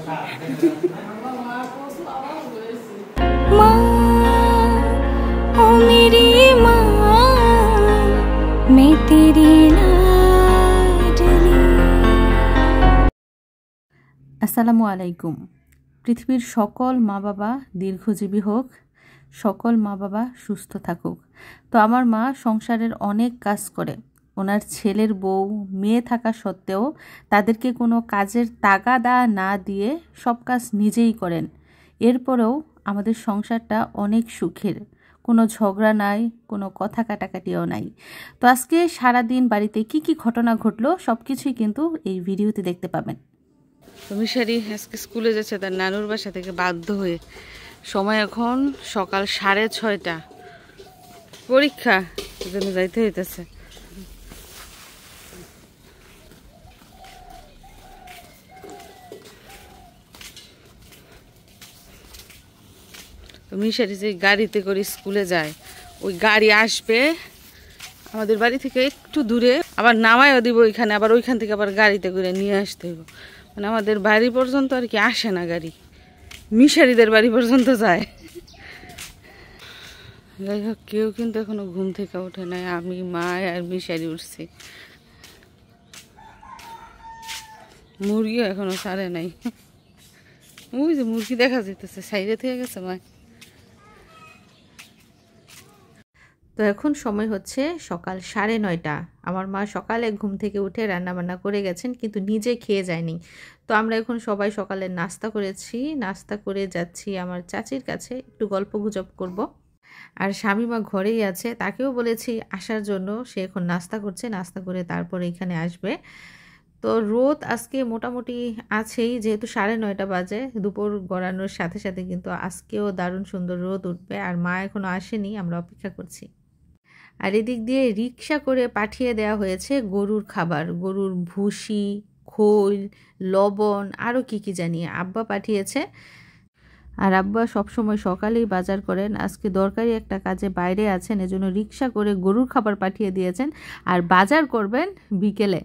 মা ও মেরি মা मैं तेरी लाडली। আসসালামু আলাইকুম। পৃথিবীর সকল মা বাবা দীর্ঘজীবী হোক, সকল মা বাবা সুস্থ থাকুক। তো আমার মা সংসারের অনেক কাজ করে, ওনার ছেলের বউ মেয়ে থাকা সত্ত্বেও তাদেরকে কোনো কাজের তাগাদা না দিয়ে সব কাজ নিজেই করেন। এরপরেও আমাদের সংসারটা অনেক সুখের, কোনো ঝগড়া নাই, কোনো কথা কাটাকাটিও নাই। তো আজকে সারাদিন বাড়িতে কি কি ঘটনা ঘটলো সব কিছুই কিন্তু এই ভিডিওতে দেখতে পাবেন। তো মিশারি আজকে স্কুলে যাচ্ছে তার নানুর বাসা থেকে বাধ্য হয়ে। সময় এখন সকাল 6:30, পরীক্ষা, জন্য যাইতে হইতেছে। তো মিশারি যে গাড়িতে করে স্কুলে যায়, ওই গাড়ি আসবে আমাদের বাড়ি থেকে একটু দূরে, আবার নামাইও দিব ওইখানে, আবার ওইখান থেকে আবার গাড়িতে করে নিয়ে আসতে হইব। মানে আমাদের বাড়ি পর্যন্ত আর কি আসে না গাড়ি, মিশারিদের বাড়ি পর্যন্ত যায়। যাই হোক, কেউ কিন্তু এখনো ঘুম থেকে ওঠে নাই, আমি, মা আর মিশারি উঠছি। মুরগিও এখনো ছাড়ে নাই। ওই যে মুরগি দেখা যেতেছে, সাইডে থেকে গেছে মা। তো এখন সময় হচ্ছে সকাল 9:30। আমার মা সকালে ঘুম থেকে উঠে রান্নাবান্না করে গেছেন, কিন্তু নিজে খেয়ে যায়নি। তো আমরা এখন সবাই সকালে নাস্তা করেছি, নাস্তা করে যাচ্ছি আমার চাচির কাছে, একটু গল্প গুজব করব। আর শামিমা ঘরেই আছে, তাকেও বলেছি আসার জন্য, সে এখন নাস্তা করছে, নাস্তা করে তারপরে এখানে আসবে। তো রোদ আজকে মোটামুটি আছেই, যেহেতু 9:30 বাজে, দুপুর গড়ানোর সাথে সাথে কিন্তু আজকেও দারুণ সুন্দর রোদ উঠবে। আর মা এখনও আসেনি, আমরা অপেক্ষা করছি। আর এদিক দিয়ে রিক্সা করে পাঠিয়ে দেওয়া হয়েছে গরুর খাবার, গরুর ভুসি, খোল, লবণ, আরও কি জানি আব্বা পাঠিয়েছে। আর আব্বা সবসময় সকালেই বাজার করেন, আজকে দরকারি একটা কাজে বাইরে আছেন, এজন্য রিক্সা করে গরুর খাবার পাঠিয়ে দিয়েছেন, আর বাজার করবেন বিকেলে।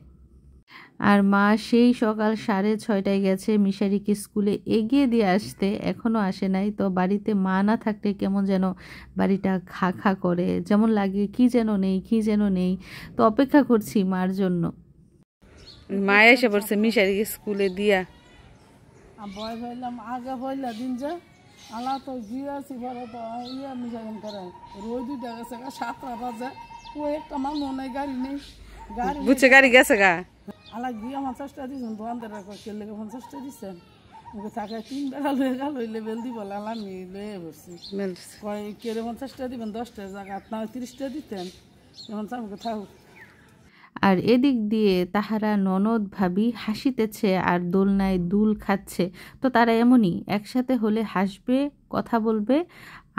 আর মা সেই সকাল 6:30 গেছে মিশারিকে স্কুলে এগিয়ে দিয়ে আসতে, এখনও আসে নাই। তো বাড়িতে মা না থাকলে কেমন যেন বাড়িটা খা খা করে, যেমন লাগে কি যেন নেই, কি যেন নেই। তো অপেক্ষা করছি মার জন্য। মা এসে পড়ছে মিশারিকে স্কুলে দিয়া। ভয় পাইলাম আগে পয়লা দিন যে আলা তো গিয়েছি বড় তো ইয়ে মিশাইন করে রোজ 2টা গেছে 7টা বাজে, ও একটা মানুষ নেই, গাড়ি নেই, গাড়ি বুঝছে গাড়ি গেছে গা। আলা গিয়ে 50টা দিয়েছেন, দোকানদার কেলে 50টা দিচ্ছেন, ওকে থাকে 3 বেলা লয়ে গেল, ওই লেবেল দিব আমি লয়ে বসছি। কয় কেড়ে 50টা দিবেন, 10টার জায়গা আপনার 30টা দিতেন, এখন আমাকে থাকুক। আর এদিক দিয়ে তাহারা ননদ ভাবি হাসিতেছে আর দোলনায় দুল খাচ্ছে। তো তারা এমনই, একসাথে হলে হাসবে, কথা বলবে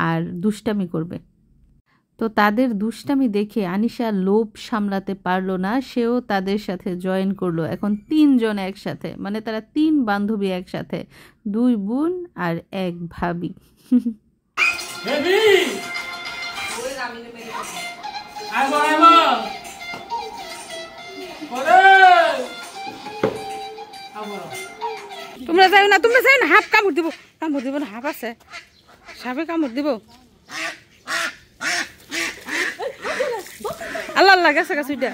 আর দুষ্টামি করবে। তো তাদের দুষ্টামি দেখে আনিশা লোভ সামলাতে পারলো না, সেও তাদের সাথে জয়েন করলো। এখন 3 জন একসাথে, মানে তারা 3 বান্ধবী একসাথে, 2 বোন আর 1 ভাবি। তোমরা যাও না, তোমরা যাও না, হাফ কামড় দিব না, হাফ আছে, সাপে কামড় দিব। আল্লাহ আল্লাহ গেছে গেছে ওইটা।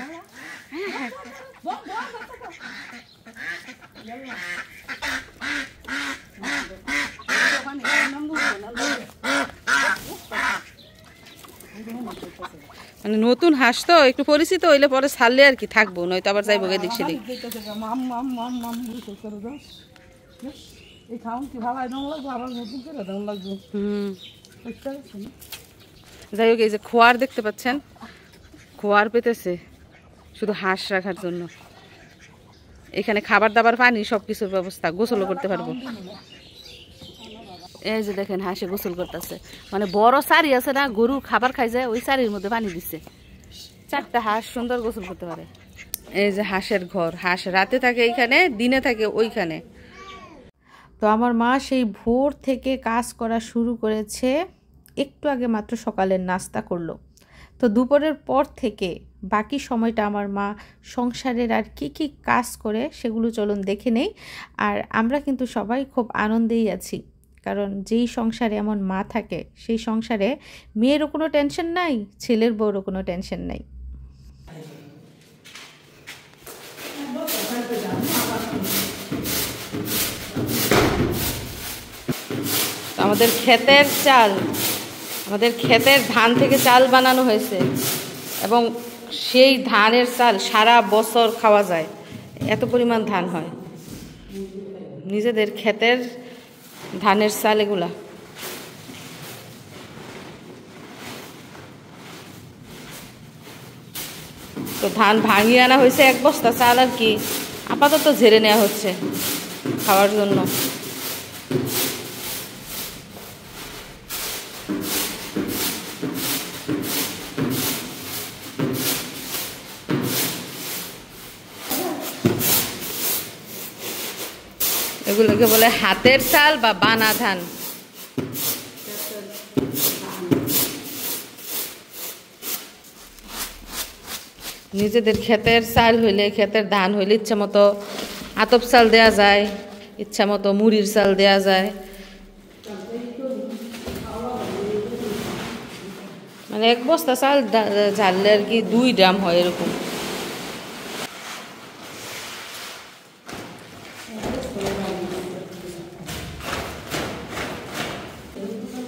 মানে নতুন হাঁস তো একটু পরিচিত হইলে পরে ছাড়লে আর কি থাকবো, নয়তো আবার যাইবো এদিক সেদিক। যাই হোক, এই যে খোয়ার দেখতে পাচ্ছেন, খোয়ার পেতেছে শুধু হাঁস রাখার জন্য। এখানে খাবার দাবার, পানি, সবকিছুর ব্যবস্থা, গোসলও করতে পারবো। এই যে দেখেন হাঁসে গোসল করতেছে, মানে বড় চারি আছে না, গরু খাবার খাই যায়, ওই চারির মধ্যে পানি দিচ্ছে। 4টা হাঁস সুন্দর গোসল করতে পারে। এই যে হাঁসের ঘর, হাঁস রাতে থাকে এইখানে, দিনে থাকে ওইখানে। তো আমার মা সেই ভোর থেকে কাজ করা শুরু করেছে, একটু আগে মাত্র সকালের নাস্তা করলো। তো দুপুরের পর থেকে বাকি সময়টা আমার মা সংসারের আর কি কি কাজ করে সেগুলো চলুন দেখে নেই। আর আমরা কিন্তু সবাই খুব আনন্দেই আছি, কারণ যেই সংসারে এমন মা থাকে সেই সংসারে মেয়েরও কোনো টেনশন নাই, ছেলের বউরও কোনো টেনশন নাই। আমাদের ক্ষেতের চাল, আমাদের ক্ষেতের ধান থেকে চাল বানানো হয়েছে এবং সেই ধানের চাল সারা বছর খাওয়া যায়, এত পরিমাণ ধান হয়। নিজেদের ক্ষেতের ধানের চাল এগুলা। তো ধান ভাঙিয়ে আনা হয়েছে 1 বস্তা চাল, আর কি আপাতত ঝেড়ে নেওয়া হচ্ছে খাওয়ার জন্য। এগুলোকে বলে হাতের চাল বা বানা ধান। নিজেদের ক্ষেতের চাল হইলে, ক্ষেতের ধান হইলে ইচ্ছা মতো আতপ চাল দেয়া যায়, ইচ্ছা মতো মুড়ির চাল দেয়া যায়। মানে 1 বস্তা চাল ঝাড়লে আর কি 2 ড্রাম হয় এরকম।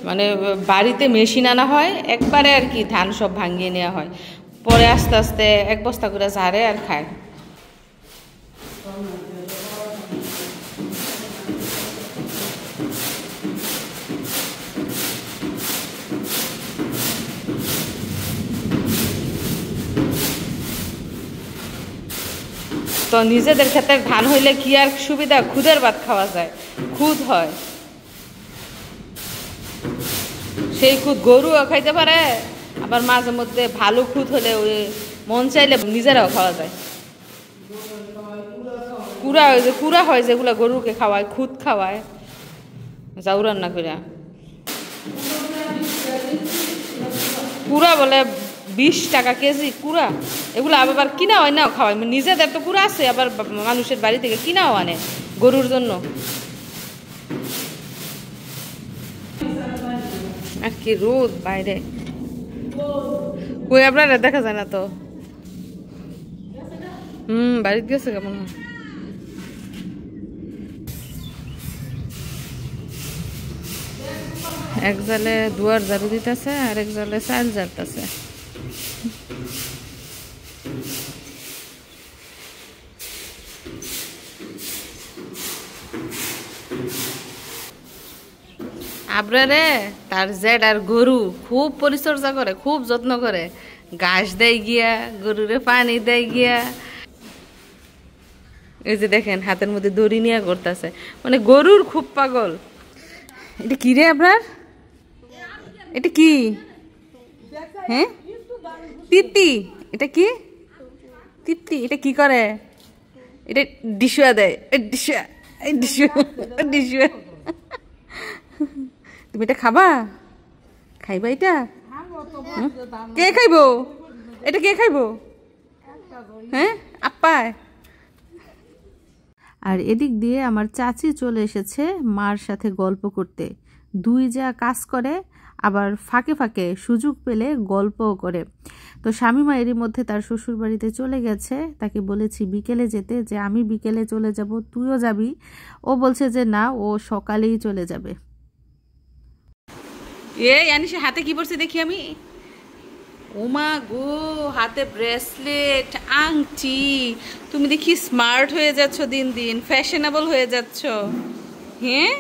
মানে বাড়িতে মেশিন আনা হয় একবারে আর কি, ধান সব ভাঙিয়ে নেওয়া হয়, পরে আস্তে আস্তে 1 বস্তা করে ঝাড়ে আর খায়। তো নিজেদের ক্ষেতের ধান হইলে কি আর সুবিধা, খুদের ভাত খাওয়া যায়, খুদ হয়। সেই খুদ গরুও খাইতে পারে, আবার মাঝে মধ্যে ভালো খুদ হলে ওই মন চাইলে নিজেরাও খাওয়া যায়। কুড়া হয় যেগুলো গরুকে খাওয়ায়, খুদ খাওয়ায় যাও রান্না করে। কুড়া বলে 20 টাকা কেজি কুড়া। এগুলো আবার কিনা হয় না খাওয়ায়, নিজেদের তো কুড়া আছে, আবার মানুষের বাড়ি থেকে কিনাও আনে গরুর জন্য। আর কি রোদ বাইরে, কই আপনারা দেখা যায় না তো। বাড়িতে গেছে কেমন হয়। এক জালে দুয়ার ঝাড়ু দিতেছে আর এক জালে চাল ঝাড়তেছে। আবরারে তার জেড আর গরু খুব পরিচর্যা করে, খুব যত্ন করে, ঘাস দেয় গিয়া, গরুরে পানি দেয় গিয়া। এই যে দেখেন হাতের মধ্যে দড়ি নিয়ে করতেছে, মানে গরুর খুব পাগল। এটা কি রে আবরার, এটা কি? হ্যাঁ তৃপ্তি, এটা কি তৃপ্তি? এটা কি করে? এটা ডিশুয়া দেয়, ডিশুয়া ডিশুয়া ডিশুয়া। তুমি এটা খাবা? খাইবা এটা? কে খাইবো এটা? কে খাইবো? হ্যাঁ আপ্পায়। আর এদিক দিয়ে আমার চাচি চলে এসেছে মার সাথে গল্প করতে। দুই যা কাজ করে, আবার ফাঁকে ফাঁকে সুযোগ পেলে গল্পও করে। তো শামিমা এরই মধ্যে তার শ্বশুর বাড়িতে চলে গেছে। তাকে বলেছি বিকেলে যেতে, যে আমি বিকেলে চলে যাব, তুইও যাবি। ও বলছে যে না, ও সকালেই চলে যাবে। এই আনিসে হাতে কি পড়ছে দেখি আমি। ওমা গো, হাতে ব্রেসলেট, আংটি। তুমি দেখি স্মার্ট হয়ে যাচ্ছ, দিন দিন ফ্যাশনেবল হয়ে যাচ্ছ। হ্যাঁ,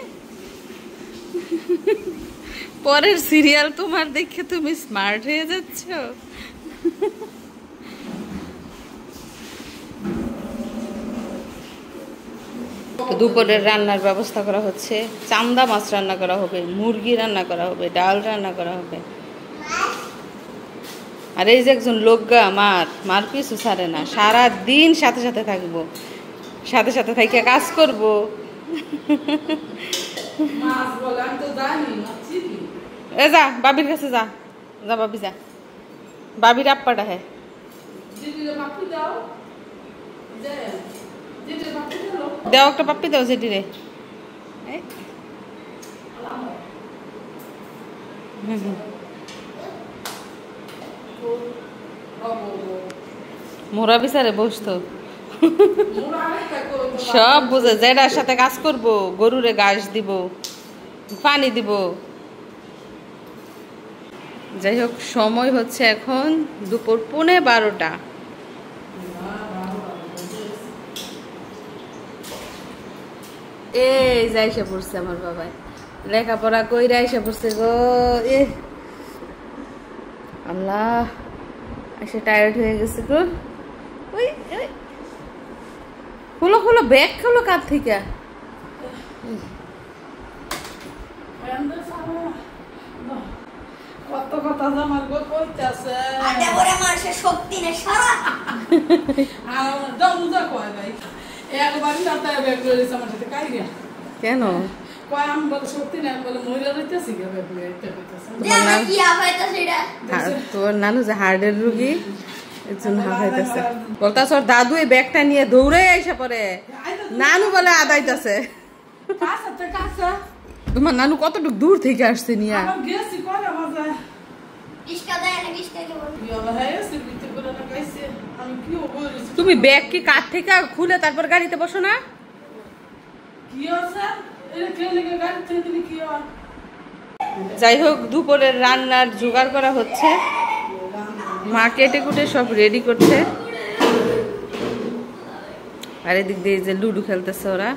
পরের সিরিয়াল তোমার দেখে তুমি স্মার্ট হয়ে যাচ্ছ। দুপুরের রান্নার ব্যবস্থা করা হচ্ছে। চান্দা মাছ রান্না করা হবে, মুরগি রান্না করা হবে, ডাল রান্না করা হবে। আর এই যে একজন লোকগা মার পিছু ছাড়ে না, সারা দিন সাথে সাথে থাকবো, সাথে সাথে থাকি কাজ করবো। এ যা বাবির কাছে, যা যা বাবি যা, বাবির আপ্পাটা হ্যাঁ দাও একটা পাপ্পি দাও যেটি রে মোরা বিচারে বসতো সব বুঝে যেটার সাথে কাজ করব গরুরে ঘাস দিব পানি দিব যাই হোক সময় হচ্ছে এখন দুপুর 12:15 এই যাইসা পড়ছে আমার বাবা লেখাপড়া কইরা এসে পড়ছে গো আল্লাহ এসে টায়ার্ড হয়ে গেছে গো ওই খুলো খুলো ব্যাগ খুলো কার থেকে কত কথা আমার গো কইতাছে আড্ডা করে মানুষের শক্তি নেই সারা দমজা কয় ভাই একবার না তাই ব্যাগ লইছে আমার সাথে কাইরা কেন কয় আমি বলে শক্তি নেই বলে মইরা রইতেছি গে ব্যাগ লইতে কইতাছে জানা কি আবাইতা সেটা তোর নানু যে হার্টের রোগী এর জন্য হাঁপাইতেছে বলতাছ ওর দাদু এই ব্যাগটা নিয়ে দৌড়ে আইসা পড়ে নানু বলে আদাইতেছে কাছে কাছে তোমার নানু কতটুকু দূর থেকে আসছে নিয়ে আমার গেছি কয় মজা ইসকা দেয় না ইসকাকে বল ইয়ালা হাইছে বিতে করে না কাইছে আমি কি বলছি তুমি ব্যাগ কি কাঠ থেকে খুলে তারপর গাড়িতে বসো না কি আছে এর কেলে গাড়ি থেকে দিলি কি হয় যাই হোক দুপুরের রান্নার জোগাড় করা হচ্ছে মা কেটে কুটে সব রেডি করছে আর এদিক দিয়ে যে লুডো খেলতেছে ওরা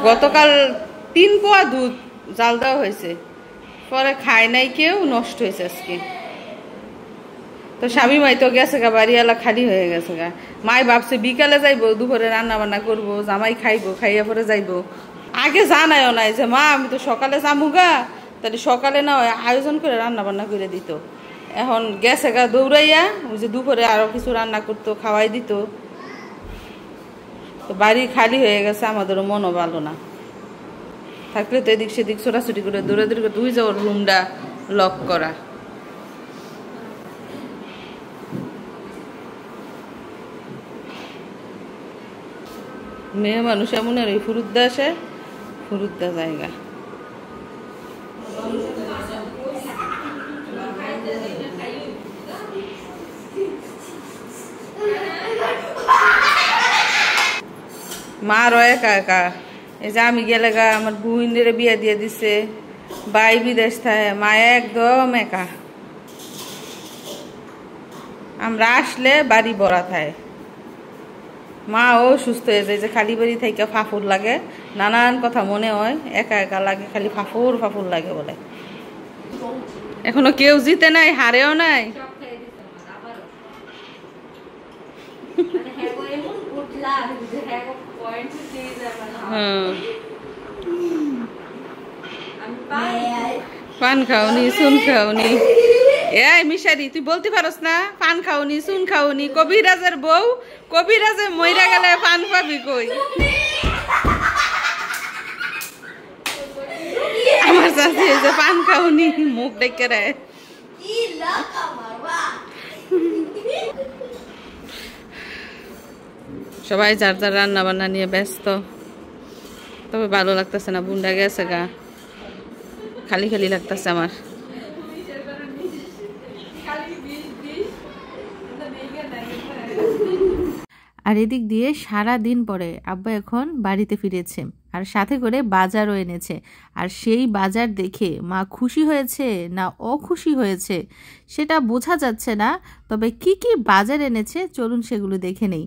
গতকাল 3 পোয়া দুধ জাল দেওয়া হয়েছে পরে খায় নাই কেউ নষ্ট হয়েছে আজকে তো স্বামী মাই তো গেছে গা বাড়িওয়ালা খালি হয়ে গেছে গা মাই ভাবছে বিকালে যাইবো দুপুরে রান্না বান্না করবো জামাই খাইবো খাইয়া পরে যাইবো আগে জানাইও নাই যে মা আমি তো সকালে যাবো গা তাহলে সকালে না আয়োজন করে রান্না বান্না করে দিত এখন গেছে গা দৌড়াইয়া ওই যে দুপুরে আরো কিছু রান্না করতো খাওয়াই দিত তো বাড়ি খালি হয়ে গেছে আমাদেরও মনও ভালো না থাকলে তো এদিক সেদিক ছোটাছুটি করে দৌড়ে দৌড়ে তুই যে ওর রুমটা লক করা মেয়ে মানুষ এমন আর ওই ফুরুদ্দা আসে ফুরুদ্দা জায়গা মারও একা একা এই যে আমি গেলে গা আমার বুইনের বিয়ে দিয়ে দিছে ভাই বিদেশ থাকে মায়া একদম একা আমরা আসলে বাড়ি ভরা থাকে মা ও সুস্থ হয়ে যায় যে খালি বাড়ি থেকে ফাফুর লাগে নানান কথা মনে হয় একা একা লাগে খালি ফাফুর ফাফুর লাগে বলে এখনো কেউ জিতে নাই হারেও নাই পান খাওনি চুন খাওনি এই মিশারি তুই বলতে পারস না পান খাওনি চুন খাওনি কবিরাজের বউ কবিরাজে মইরা গেলে পান পাবি কই আমার চাষি যে পান খাওনি মুখ ডেকে রে সবাই যার যার রান্না বান্না নিয়ে ব্যস্ত তবে ভালো লাগতেছে না বুন্ডা গেছে গা খালি খালি লাগতেছে আমার আর এদিক দিয়ে সারা দিন পরে আব্বা এখন বাড়িতে ফিরেছে আর সাথে করে বাজারও এনেছে আর সেই বাজার দেখে মা খুশি হয়েছে না অখুশি হয়েছে সেটা বোঝা যাচ্ছে না তবে কি কি বাজার এনেছে চলুন সেগুলো দেখে নেই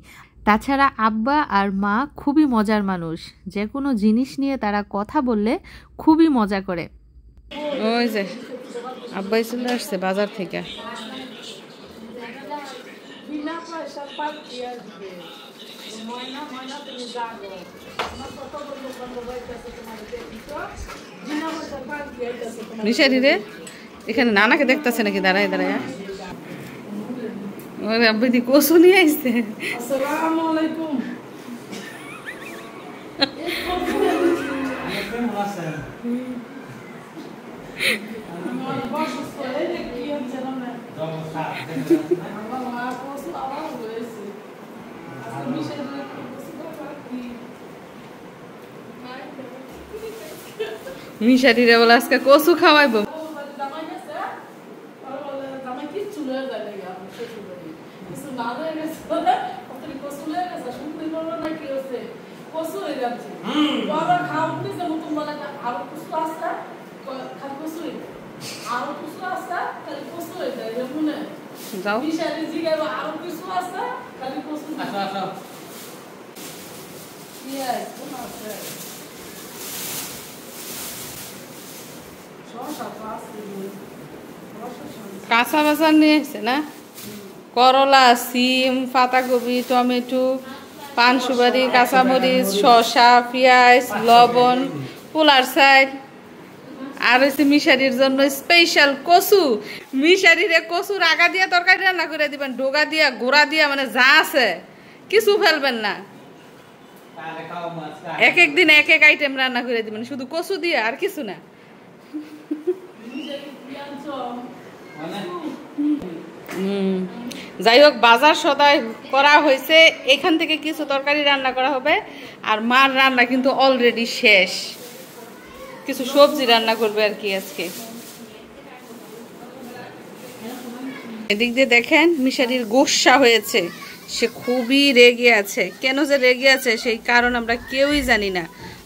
তাছাড়া আব্বা আর মা খুবই মজার মানুষ যে কোনো জিনিস নিয়ে তারা কথা বললে খুবই মজা করে ওই যে আব্বাই চলে আসছে বাজার থেকে মিশারি রে এখানে নানাকে দেখতেছে নাকি দাঁড়ায় দাঁড়ায় ওরে আব্বাই দি কসু নিয়ে আসছে আসসালামু আলাইকুম মিশারিরা বলে আজকে কচু খাওয়াইবো। যাও কাঁচা বাজার নিয়ে এসছে না, করলা, সিম, পাতাকপি, টমেটো, পান সুপারি, কাঁচামরিচ, শসা, পেঁয়াজ, লবণ, পোলার সাইড, আর হচ্ছে মিশারির জন্য স্পেশাল কচু। মিশারিরে কচুর আগা দিয়া তরকারি রান্না করে দিবেন, ডোগা দিয়া, গোড়া দিয়া, মানে যা আছে কিছু ফেলবেন না। এক এক দিন এক এক আইটেম রান্না করে দিবেন, শুধু কচু দিয়ে আর কিছু না। যাই হোক, বাজার সদাই করা হয়েছে, এখান থেকে কিছু তরকারি রান্না করা হবে। আর মার রান্না কিন্তু অলরেডি শেষ, কিছু সবজি রান্না করবে আর কি আজকে। এদিক দিয়ে দেখেন মিশারির গোসা হয়েছে, সে খুবই রেগে আছে। কেন যে রেগে আছে সেই কারণ আমরা কেউই জানি না।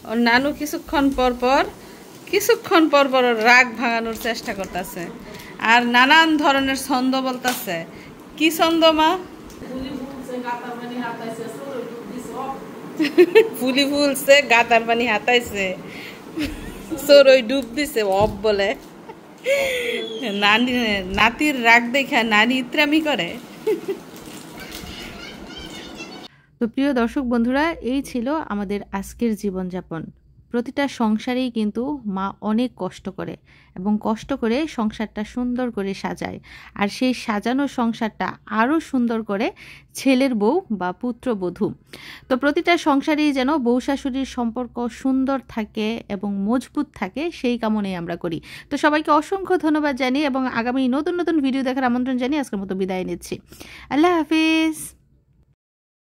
ওর নানু কিছুক্ষণ পর পর রাগ ভাঙানোর চেষ্টা করতেছে, আর নানান ধরনের ছন্দ বলতেছে। কি ছন্দ মা? ফুলি ফুলছে, গাতার পানি হাতাইছে, সরই ডুব দিছে অব বলে। নাতির রাগ দেখা নানি ইত্রামি করে। তো প্রিয় দর্শক বন্ধুরা, এই ছিল আমাদের আজকের জীবনযাপন। প্রতিটা সংসারেই কিন্তু মা অনেক কষ্ট করে এবং কষ্ট করে সংসারটা সুন্দর করে সাজায়। আর সেই সাজানো সংসারটা আরও সুন্দর করে ছেলের বউ বা পুত্রবধূ। তো প্রতিটা সংসারেই যেন বউ শাশুড়ির সম্পর্ক সুন্দর থাকে এবং মজবুত থাকে, সেই কামনাই আমরা করি। তো সবাইকে অসংখ্য ধন্যবাদ জানিয়ে এবং আগামী নতুন নতুন ভিডিও দেখার আমন্ত্রণ জানিয়ে আজকের মতো বিদায় নিচ্ছি। আল্লাহ হাফিজ।